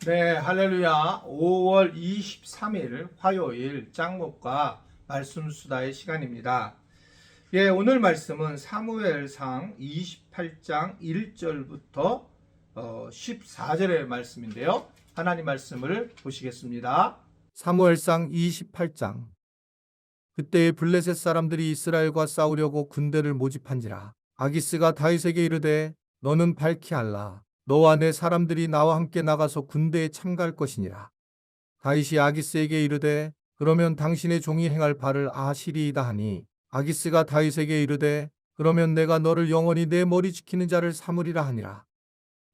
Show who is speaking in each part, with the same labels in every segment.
Speaker 1: 네, 할렐루야. 5월 23일 화요일 짱목과 말씀 수다의 시간입니다. 예, 오늘 말씀은 사무엘상 28장 1절부터 14절의 말씀인데요. 하나님 말씀을 보시겠습니다.
Speaker 2: 사무엘상 28장. 그때에 블레셋 사람들이 이스라엘과 싸우려고 군대를 모집한지라. 아기스가 다윗에게 이르되 너는 밝히 알라. 너와 내 사람들이 나와 함께 나가서 군대에 참가할 것이니라. 다윗이 아기스에게 이르되 그러면 당신의 종이 행할 바를 아시리이다 하니 아기스가 다윗에게 이르되 그러면 내가 너를 영원히 내 머리 지키는 자를 삼으리라 하니라.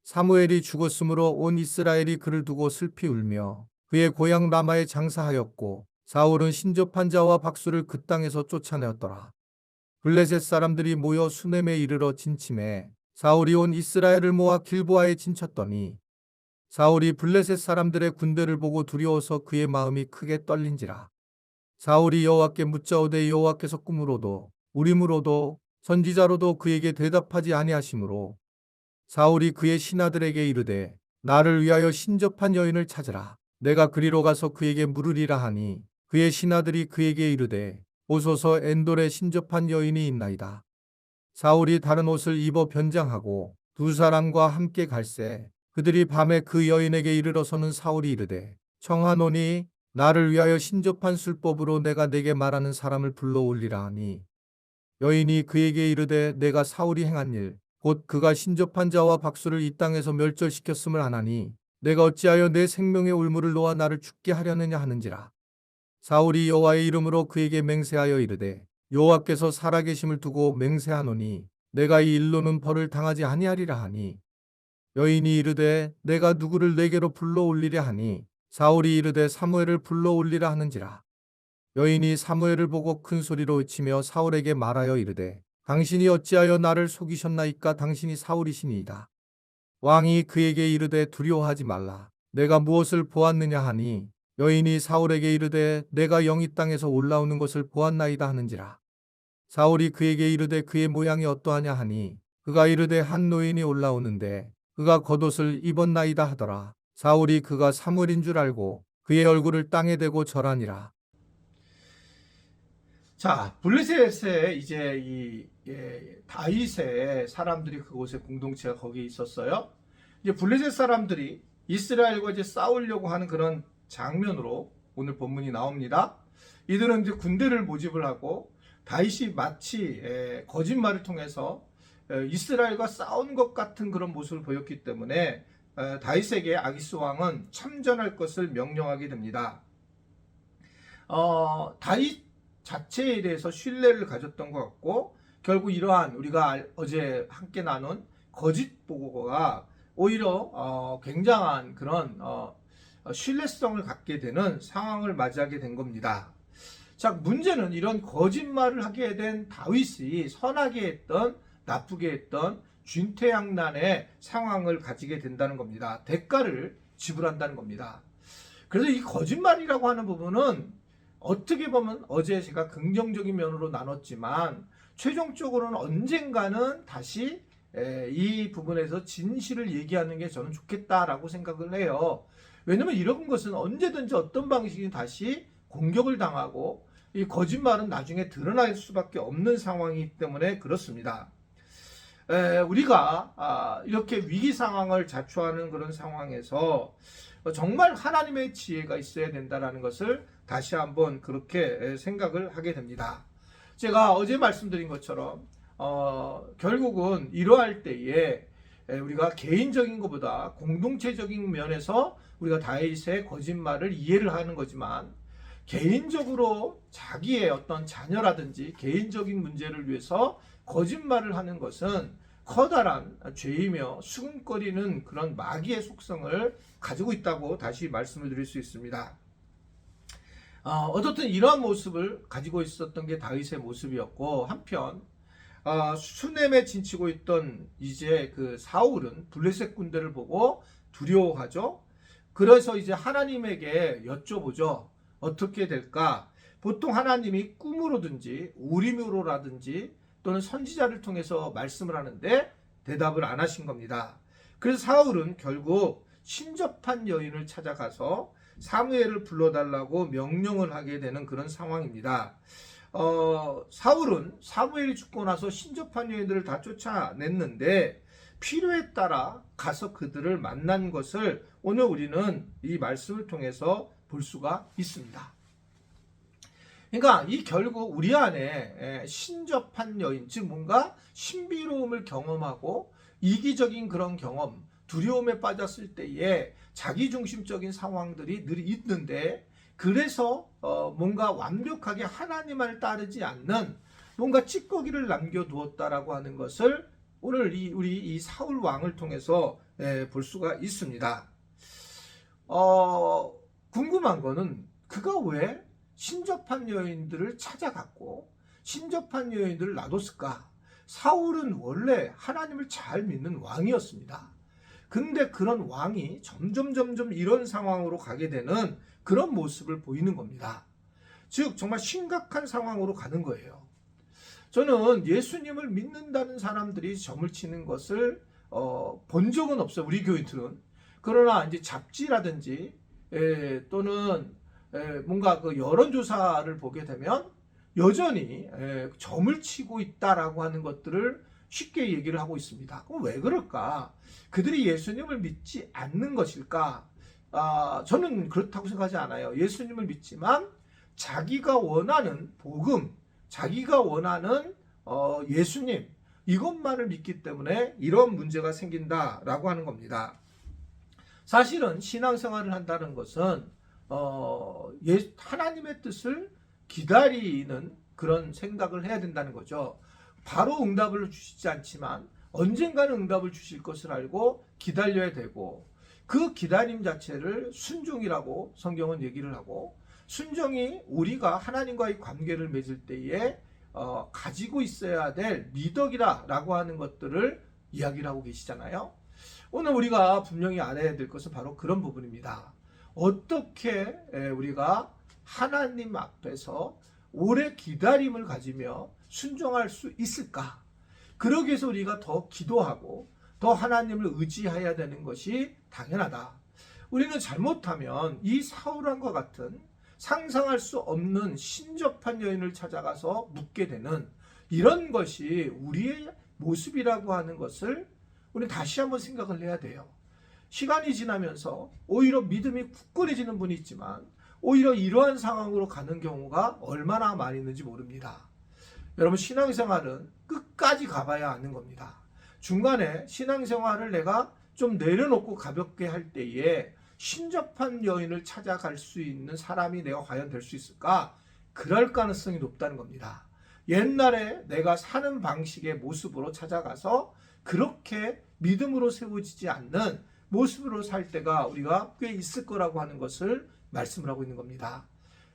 Speaker 2: 사무엘이 죽었으므로 온 이스라엘이 그를 두고 슬피 울며 그의 고향 라마에 장사하였고 사울은 신접한 자와 박수를 그 땅에서 쫓아내었더라. 블레셋 사람들이 모여 수넴에 이르러 진침해 사울이 온 이스라엘을 모아 길보아에 진쳤더니 사울이 블레셋 사람들의 군대를 보고 두려워서 그의 마음이 크게 떨린지라. 사울이 여호와께 묻자오되 여호와께서 꿈으로도 우림으로도 선지자로도 그에게 대답하지 아니하시므로 사울이 그의 신하들에게 이르되 나를 위하여 신접한 여인을 찾으라. 내가 그리로 가서 그에게 물으리라 하니 그의 신하들이 그에게 이르되 오소서 엔돌에 신접한 여인이 있나이다. 사울이 다른 옷을 입어 변장하고 두 사람과 함께 갈새 그들이 밤에 그 여인에게 이르러서는 사울이 이르되 청하노니 나를 위하여 신접한 술법으로 내가 내게 말하는 사람을 불러올리라 하니 여인이 그에게 이르되 내가 사울이 행한 일 곧 그가 신접한 자와 박수를 이 땅에서 멸절시켰음을 아나니 내가 어찌하여 내 생명의 울무를 놓아 나를 죽게 하려느냐 하는지라. 사울이 여호와의 이름으로 그에게 맹세하여 이르되 여호와께서 살아계심을 두고 맹세하노니 내가 이 일로는 벌을 당하지 아니하리라 하니 여인이 이르되 내가 누구를 내게로 불러올리랴 하니 사울이 이르되 사무엘을 불러올리라 하는지라. 여인이 사무엘을 보고 큰 소리로 외치며 사울에게 말하여 이르되 당신이 어찌하여 나를 속이셨나이까. 당신이 사울이시니이다. 왕이 그에게 이르되 두려워하지 말라. 내가 무엇을 보았느냐 하니 여인이 사울에게 이르되 내가 영이 땅에서 올라오는 것을 보았나이다 하는지라. 사울이 그에게 이르되 그의 모양이 어떠하냐 하니 그가 이르되 한 노인이 올라오는데 그가 겉옷을 입었나이다 하더라. 사울이 그가 사무엘인 줄 알고 그의 얼굴을 땅에 대고 절하니라.
Speaker 1: 자, 블레셋에 이제 다윗의 사람들이 그곳에 공동체가 거기에 있었어요. 이제 블레셋 사람들이 이스라엘과 이제 싸우려고 하는 그런 장면으로 오늘 본문이 나옵니다. 이들은 이제 군대를 모집을 하고 다윗이 마치 거짓말을 통해서 이스라엘과 싸운 것 같은 그런 모습을 보였기 때문에 다윗에게 아기스 왕은 참전할 것을 명령하게 됩니다. 다윗 자체에 대해서 신뢰를 가졌던 것 같고 결국 이러한 우리가 어제 함께 나눈 거짓 보고가 오히려 굉장한 그런 신뢰성을 갖게 되는 상황을 맞이하게 된 겁니다. 자, 문제는 이런 거짓말을 하게 된 다윗이 선하게 했던 나쁘게 했던 진퇴양난의 상황을 가지게 된다는 겁니다. 대가를 지불한다는 겁니다. 그래서 이 거짓말이라고 하는 부분은 어떻게 보면 어제 제가 긍정적인 면으로 나눴지만 최종적으로는 언젠가는 다시 이 부분에서 진실을 얘기하는 게 저는 좋겠다라고 생각을 해요. 왜냐면 이런 것은 언제든지 어떤 방식이든 다시 공격을 당하고 이 거짓말은 나중에 드러날 수밖에 없는 상황이기 때문에 그렇습니다. 우리가 이렇게 위기 상황을 자초하는 그런 상황에서 정말 하나님의 지혜가 있어야 된다는 것을 다시 한번 그렇게 생각을 하게 됩니다. 제가 어제 말씀드린 것처럼 결국은 이러할 때에 우리가 개인적인 것보다 공동체적인 면에서 우리가 다윗의 거짓말을 이해를 하는 거지만 개인적으로 자기의 어떤 자녀라든지 개인적인 문제를 위해서 거짓말을 하는 것은 커다란 죄이며 수군거리는 그런 마귀의 속성을 가지고 있다고 다시 말씀을 드릴 수 있습니다. 어떻든 이러한 모습을 가지고 있었던 게 다윗의 모습이었고 한편 수넴에 진치고 있던 이제 그 사울은 블레셋 군대를 보고 두려워하죠. 그래서 이제 하나님에게 여쭤보죠. 어떻게 될까? 보통 하나님이 꿈으로든지 우림으로라든지 또는 선지자를 통해서 말씀을 하는데 대답을 안 하신 겁니다. 그래서 사울은 결국 신접한 여인을 찾아가서 사무엘을 불러달라고 명령을 하게 되는 그런 상황입니다. 사울은 사무엘이 죽고 나서 신접한 여인들을 다 쫓아냈는데 필요에 따라 가서 그들을 만난 것을 오늘 우리는 이 말씀을 통해서 볼 수가 있습니다. 그러니까 이 결국 우리 안에 신접한 여인, 즉 뭔가 신비로움을 경험하고 이기적인 그런 경험, 두려움에 빠졌을 때에 자기중심적인 상황들이 늘 있는데, 그래서 뭔가 완벽하게 하나님을 따르지 않는 뭔가 찌꺼기를 남겨두었다라고 하는 것을 오늘 우리 이 사울 왕을 통해서 볼 수가 있습니다. 궁금한 거는 그가 왜 신접한 여인들을 찾아갔고 신접한 여인들을 놔뒀을까? 사울은 원래 하나님을 잘 믿는 왕이었습니다. 근데 그런 왕이 점점 이런 상황으로 가게 되는 그런 모습을 보이는 겁니다. 즉 정말 심각한 상황으로 가는 거예요. 저는 예수님을 믿는다는 사람들이 점을 치는 것을 본 적은 없어요. 우리 교인들은. 그러나 이제 잡지라든지 또는 뭔가 그 여론조사를 보게 되면 여전히 점을 치고 있다라고 하는 것들을 쉽게 얘기를 하고 있습니다. 그럼 왜 그럴까? 그들이 예수님을 믿지 않는 것일까? 저는 그렇다고 생각하지 않아요. 예수님을 믿지만 자기가 원하는 복음, 자기가 원하는 예수님, 이것만을 믿기 때문에 이런 문제가 생긴다라고 하는 겁니다. 사실은 신앙생활을 한다는 것은 하나님의 뜻을 기다리는 그런 생각을 해야 된다는 거죠. 바로 응답을 주시지 않지만 언젠가는 응답을 주실 것을 알고 기다려야 되고, 그 기다림 자체를 순종이라고 성경은 얘기를 하고, 순종이 우리가 하나님과의 관계를 맺을 때에 가지고 있어야 될 미덕이라고 하는 것들을 이야기를 하고 계시잖아요. 오늘 우리가 분명히 알아야 될 것은 바로 그런 부분입니다. 어떻게 우리가 하나님 앞에서 오래 기다림을 가지며 순종할 수 있을까? 그러기 위해서 우리가 더 기도하고 더 하나님을 의지해야 되는 것이 당연하다. 우리는 잘못하면 이 사울왕과 같은 상상할 수 없는 신접한 여인을 찾아가서 묻게 되는 이런 것이 우리의 모습이라고 하는 것을 우리는 다시 한번 생각을 해야 돼요. 시간이 지나면서 오히려 믿음이 굳건해지는 분이 있지만 오히려 이러한 상황으로 가는 경우가 얼마나 많이 있는지 모릅니다. 여러분, 신앙생활은 끝까지 가봐야 하는 겁니다. 중간에 신앙생활을 내가 좀 내려놓고 가볍게 할 때에 신접한 여인을 찾아갈 수 있는 사람이 내가 과연 될 수 있을까? 그럴 가능성이 높다는 겁니다. 옛날에 내가 사는 방식의 모습으로 찾아가서 그렇게 믿음으로 세워지지 않는 모습으로 살 때가 우리가 꽤 있을 거라고 하는 것을 말씀을 하고 있는 겁니다.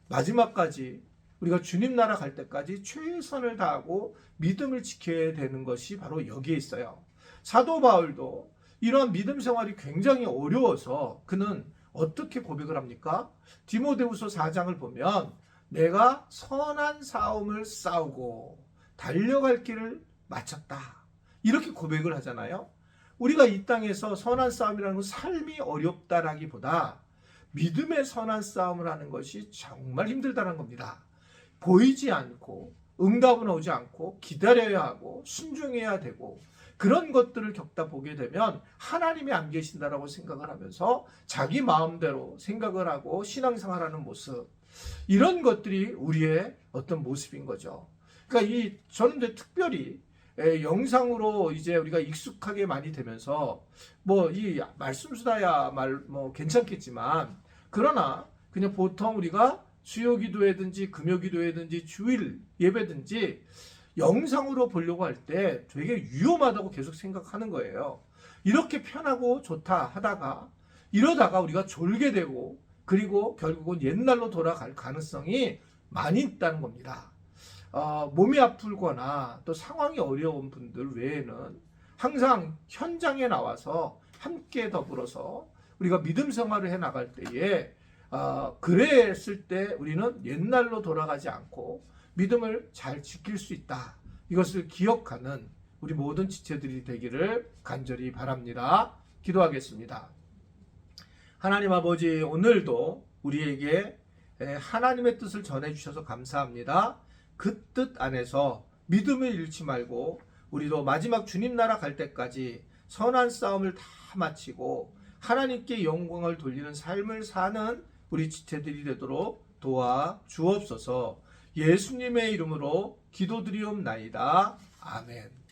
Speaker 1: 마지막까지 우리가 주님 나라 갈 때까지 최선을 다하고 믿음을 지켜야 되는 것이 바로 여기에 있어요. 사도 바울도 이러한 믿음 생활이 굉장히 어려워서 그는 어떻게 고백을 합니까? 디모데후서 4장을 보면 내가 선한 싸움을 싸우고 달려갈 길을 마쳤다, 이렇게 고백을 하잖아요. 우리가 이 땅에서 선한 싸움이라는 건 삶이 어렵다라기보다 믿음의 선한 싸움을 하는 것이 정말 힘들다는 겁니다. 보이지 않고 응답은 오지 않고 기다려야 하고 순종해야 되고, 그런 것들을 겪다 보게 되면 하나님이 안 계신다라고 생각을 하면서 자기 마음대로 생각을 하고 신앙생활하는 모습, 이런 것들이 우리의 어떤 모습인 거죠. 그러니까 저는 이제 특별히 영상으로 이제 우리가 익숙하게 많이 되면서 뭐 이 말씀수다야 뭐 괜찮겠지만, 그러나 그냥 보통 우리가 수요기도회든지 금요기도회든지 주일 예배든지 영상으로 보려고 할 때 되게 위험하다고 계속 생각하는 거예요. 이렇게 편하고 좋다 하다가 이러다가 우리가 졸게 되고, 그리고 결국은 옛날로 돌아갈 가능성이 많이 있다는 겁니다. 몸이 아프거나 또 상황이 어려운 분들 외에는 항상 현장에 나와서 함께 더불어서 우리가 믿음 생활을 해 나갈 때에 그랬을 때 우리는 옛날로 돌아가지 않고 믿음을 잘 지킬 수 있다, 이것을 기억하는 우리 모든 지체들이 되기를 간절히 바랍니다. 기도하겠습니다. 하나님 아버지, 오늘도 우리에게 하나님의 뜻을 전해주셔서 감사합니다. 그 뜻 안에서 믿음을 잃지 말고 우리도 마지막 주님 나라 갈 때까지 선한 싸움을 다 마치고 하나님께 영광을 돌리는 삶을 사는 우리 지체들이 되도록 도와 주옵소서. 예수님의 이름으로 기도드리옵나이다. 아멘.